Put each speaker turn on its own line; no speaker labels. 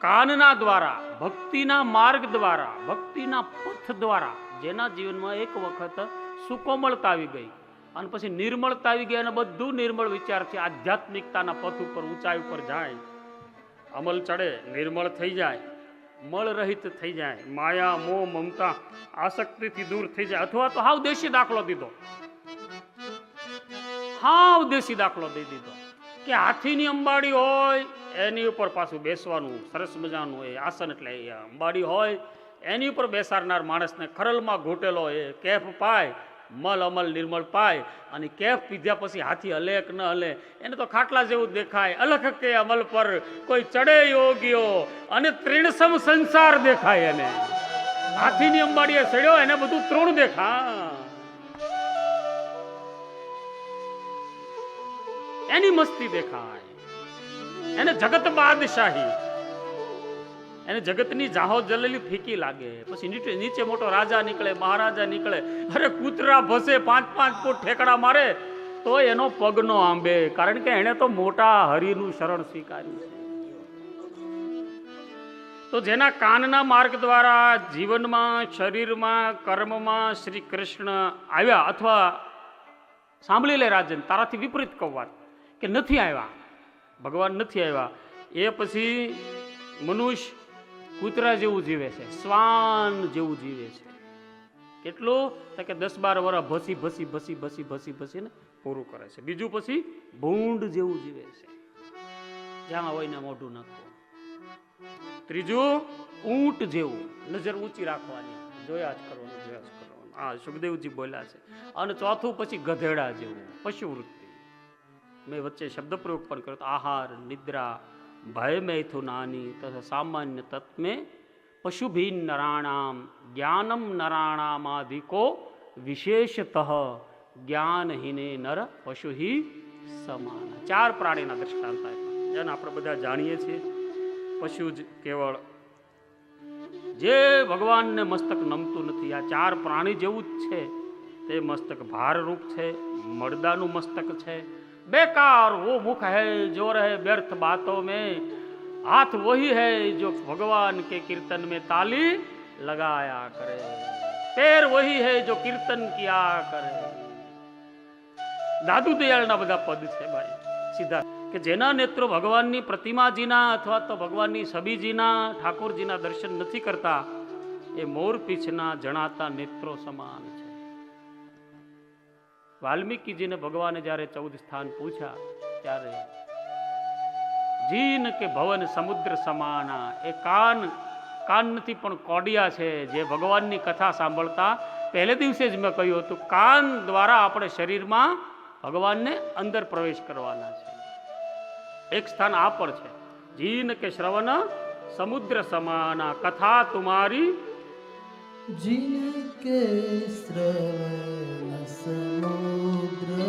કાનના દ્વારા, ભક્તિના માર્ગ દ્વારા, ભક્તિના પથ દ્વારા જેના જીવનમાં એક વખત સુકોમળતા આવી ગઈ અને પછી નિર્મળતા આવી ગઈ અને બધું નિર્મળ વિચારથી આધ્યાત્મિકતાના પથ ઉપર ઊંચાઈ ઉપર જાય, અમલ ચડે, નિર્મળ થઈ જાય, મળ રહિત થઈ જાય, માયા મોહ મમતા આસક્તિથી દૂર થઈ જાય. અથવા તો હાવ દેશી દાખલો દીધો, હાવ દેશી દાખલો દઈ દીધો કે હાથીની અંબાડી હોય એની ઉપર પાછું બેસવાનું સરસ મજાનું હોય આસન, એટલે અંબાડી હોય એની ઉપર બેસાડનાર માણસને ખરલમાં ઘૂંટેલો એ કેફ પાય, મલ અમલ નિર્મળ પાય, અને કેફ પીધા પછી હાથી હલે કે ન હલે એને તો ખાટલા જેવું દેખાય. અલખ કે અમલ પર કોઈ ચડે યોગીઓ અને ત્રિણસમ સંસાર દેખાય. એને હાથીની અંબાડીએ ચડ્યો એને બધું તૃણ દેખાય, એની મસ્તી દેખાય, એને જગત બાદશાહી, એને જગતની જાહો જલેલી ફીકી લાગે. પછી નીચે મોટો રાજા નીકળે, મહારાજા નીકળે, અરે કૂતરા ભસે 5-5 ફૂટ ઠેકડા મારે તો એનો પગ નો આંબે, કારણ કે એને તો મોટા હરિનું શરણ સ્વીકાર્યું છે. તો જેના કાનના માર્ગ દ્વારા જીવનમાં, શરીરમાં, કર્મમાં શ્રી કૃષ્ણ આવ્યા, અથવા સાંભળી લે રાજન, તારાથી વિપરીત કહું વાત કે નથી આવ્યા, ભગવાન નથી આવ્યા, એ પછી મનુષ્ય કૂતરા જેવું જીવે છે, શ્વાન જેવું જીવે છે. કેટલું કે 10-12 વર્ષ ભસી ભસી ભસી ભસી ભસી ભસીને પૂરું કરે છે. બીજું પછી ભૂંડ જેવું જીવે છે, જ્યાં હોય ને મોઢું નાખવું. ત્રીજું ઊંટ જેવું, નજર ઊંચી રાખવાની, જોયા જ કરવાનું, જોયા જ કરવાનું. આ સુખદેવજી બોલ્યા છે. અને ચોથું પછી ગધેડા જેવું, પશુવૃત્તિ. મેં વચ્ચે શબ્દ પ્રયોગ પણ કર્યો, આહાર નિદ્રા ભય મેથુ નાની તથા સામાન્ય તત્મે પશુભીન નરાણામ જ્ઞાનમ નરાણામાધિકો વિશેષતઃ જ્ઞાનહીને નર પશુહિ સમાન. 4 પ્રાણીના દ્રષ્ટાંત આપ્યા, જેને આપણે બધા જાણીએ છીએ. પશુ જ કેવળ જે ભગવાનને મસ્તક નમતું નથી, આ 4 પ્રાણી જેવું જ છે. તે મસ્તક ભારરૂપ છે, મરદાનું મસ્તક છે. बेकार वो मुख है जो रहे व्यर्थ बातों में, हाथ वही है जो भगवान के कीर्तन में ताली लगाया करे, पैर वही है जो कीर्तन किया करे. દાદુ દયાળના બધા પદ છે ભાઈ, સીધા કે જેના નેત્રો ભગવાનની પ્રતિમાજીના અથવા તો ભગવાનની છબીજીના, ઠાકોરજીના દર્શન નથી કરતા, એ મોરપીંછના જણાતા નેત્રો સમાન છે. વાલ્મીકીજીને ભગવાને જ્યારે 14 સ્થાન પૂછ્યા ત્યારે જીન કે ભવન સમુદ્ર સમાના, એ કાન નથી પણ કોડિયા છે, જે ભગવાનની કથા સાંભળતા. પહેલે દિવસે જ મેં કહ્યું હતું, કાન દ્વારા આપણે શરીરમાં ભગવાનને અંદર પ્રવેશ કરવાના છે. એક સ્થાન આ પણ છે, જીન કે શ્રવણ સમુદ્ર સમાના, કથા તુમારી
जिनके श्रवण समुद्र